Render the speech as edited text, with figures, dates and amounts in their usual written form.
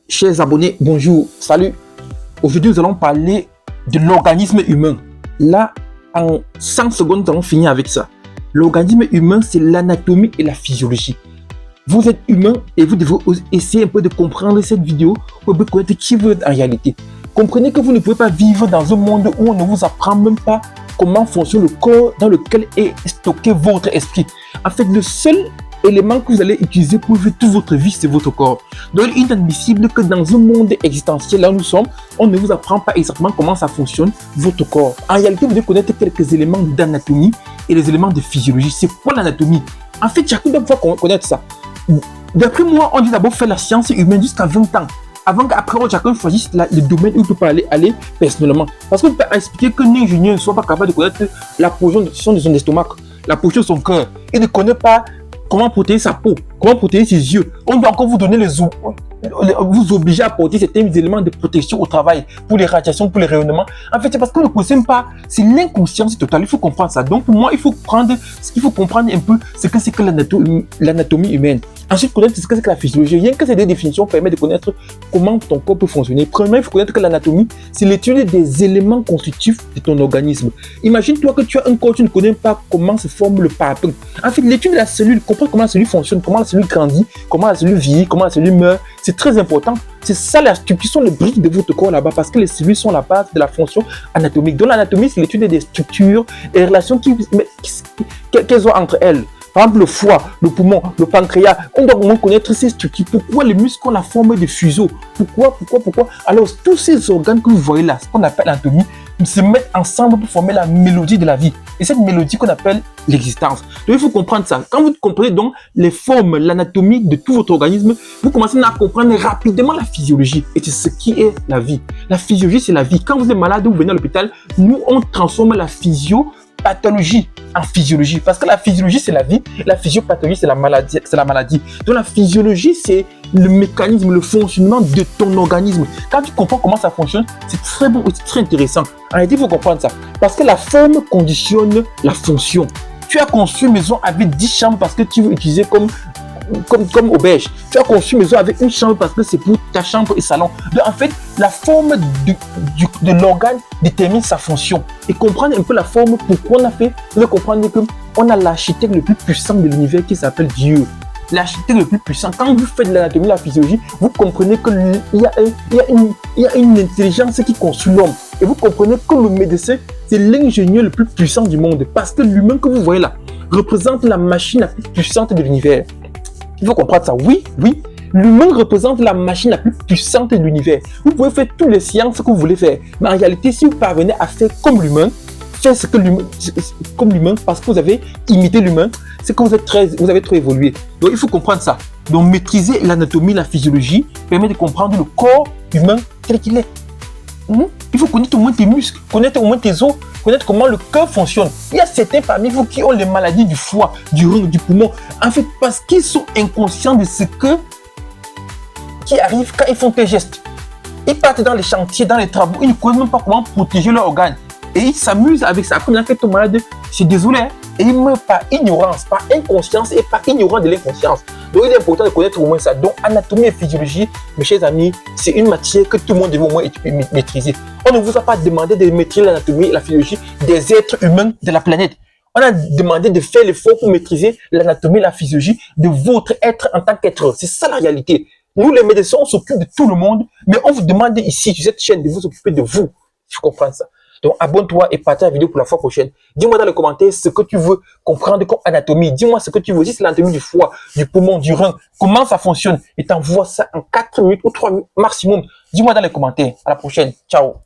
Chers abonnés, bonjour, salut. Aujourd'hui, nous allons parler de l'organisme humain. Là, en 100 secondes, nous allons finir avec ça. L'organisme humain, c'est l'anatomie et la physiologie. Vous êtes humain et vous devez essayer un peu de comprendre cette vidéo pour connaître qui vous êtes en réalité. Comprenez que vous ne pouvez pas vivre dans un monde où on ne vous apprend même pas comment fonctionne le corps dans lequel est stocké votre esprit. En fait, le seul élément que vous allez utiliser pour vivre toute votre vie, c'est votre corps. Donc, il est inadmissible que dans un monde existentiel, là où nous sommes, on ne vous apprend pas exactement comment ça fonctionne, votre corps. En réalité, vous devez connaître quelques éléments d'anatomie et les éléments de physiologie. C'est quoi l'anatomie? En fait, chacun doit pouvoir connaître ça. D'après moi, on dit d'abord faire la science humaine jusqu'à 20 ans. Avant qu'après, chacun choisisse le domaine où il peut aller personnellement. Parce qu'on peut expliquer que l'ingénieur ne soit pas capable de connaître la position de son estomac, la position de son cœur. Il ne connaît pas comment protéger sa peau, comment protéger ses yeux. On doit encore vous donner vous obliger à porter certains éléments de protection au travail, pour les radiations, pour les rayonnements. En fait, c'est parce qu'on ne connaît pas, c'est l'inconscience totale, il faut comprendre ça. Donc pour moi, il faut comprendre un peu ce que c'est que l'anatomie humaine. Ensuite, connaître ce que c'est que la physiologie. Rien que ces deux définitions permettent de connaître comment ton corps peut fonctionner. Premièrement, il faut connaître que l'anatomie, c'est l'étude des éléments constitutifs de ton organisme. Imagine-toi que tu as un corps, tu ne connais pas comment se forme le parapluie. En fait, l'étude de la cellule, comprendre comment la cellule fonctionne, comment la cellule grandit, comment la cellule vieillit, comment la cellule meurt, c'est très important. C'est ça la structure, sont les briques de votre corps là-bas, parce que les cellules sont la base de la fonction anatomique. Donc l'anatomie, c'est l'étude des structures et les relations qu'elles ont entre elles. Par exemple, le foie, le poumon, le pancréas, on doit vraiment connaître ces structures. Pourquoi les muscles ont la forme de fuseau? Pourquoi? Alors, tous ces organes que vous voyez là, ce qu'on appelle l'anatomie, se mettent ensemble pour former la mélodie de la vie. Et cette mélodie qu'on appelle l'existence. Donc, il faut comprendre ça. Quand vous comprenez donc les formes, l'anatomie de tout votre organisme, vous commencez à comprendre rapidement la physiologie. Et c'est ce qui est la vie. La physiologie, c'est la vie. Quand vous êtes malade ou vous venez à l'hôpital, nous, on transforme la physiopathologie en physiologie, parce que la physiologie c'est la vie, la physiopathologie c'est la maladie. Donc la physiologie c'est le mécanisme, le fonctionnement de ton organisme. Quand tu comprends comment ça fonctionne, c'est très bon et c'est très intéressant. En réalité, il faut comprendre ça, parce que la forme conditionne la fonction. Tu as conçu une maison avec 10 chambres parce que tu veux utiliser comme auberge. Tu as conçu une maison avec une chambre parce que c'est pour ta chambre et salon. Donc en fait, la forme de l'organe détermine sa fonction. Et comprendre un peu la forme, pourquoi on a fait, vous devez comprendre qu'on a l'architecte le plus puissant de l'univers qui s'appelle Dieu. L'architecte le plus puissant. Quand vous faites de l'anatomie et la physiologie, vous comprenez qu'il y a une intelligence qui construit l'homme. Et vous comprenez que le médecin, c'est l'ingénieur le plus puissant du monde. Parce que l'humain que vous voyez là représente la machine la plus puissante de l'univers. Il faut comprendre ça. Oui, l'humain représente la machine la plus puissante de l'univers. Vous pouvez faire toutes les sciences que vous voulez faire. Mais en réalité, si vous parvenez à faire comme l'humain, faire ce que comme l'humain, parce que vous avez imité l'humain, c'est que vous avez trop évolué. Donc, il faut comprendre ça. Donc, maîtriser l'anatomie, la physiologie permet de comprendre le corps humain tel qu'il est. Il faut connaître au moins tes muscles, connaître au moins tes os, connaître comment le cœur fonctionne. Il y a certains parmi vous qui ont les maladies du foie, du rein, du poumon. En fait, parce qu'ils sont inconscients de ce qui arrive quand ils font tes gestes. Ils partent dans les chantiers, dans les travaux, ils ne connaissent même pas comment protéger leurs organes. Et ils s'amusent avec ça. Après, quand ils sont malades, c'est désolé, hein? Et ils meurent par ignorance, par inconscience et par ignorance de l'inconscience. Donc, il est important de connaître au moins ça. Donc, anatomie et physiologie, mes chers amis, c'est une matière que tout le monde devrait au moins maîtriser. On ne vous a pas demandé de maîtriser l'anatomie et la physiologie des êtres humains de la planète. On a demandé de faire l'effort pour maîtriser l'anatomie et la physiologie de votre être en tant qu'être. C'est ça la réalité. Nous, les médecins, on s'occupe de tout le monde, mais on vous demande ici, sur cette chaîne, de vous occuper de vous. Je comprends ça. Donc, abonne-toi et partage la vidéo pour la fois prochaine. Dis-moi dans les commentaires ce que tu veux comprendre comme anatomie. Dis-moi ce que tu veux. Si c'est l'anatomie du foie, du poumon, du rein, comment ça fonctionne. Et t'envoies ça en 4 minutes ou 3 minutes maximum. Dis-moi dans les commentaires. À la prochaine. Ciao.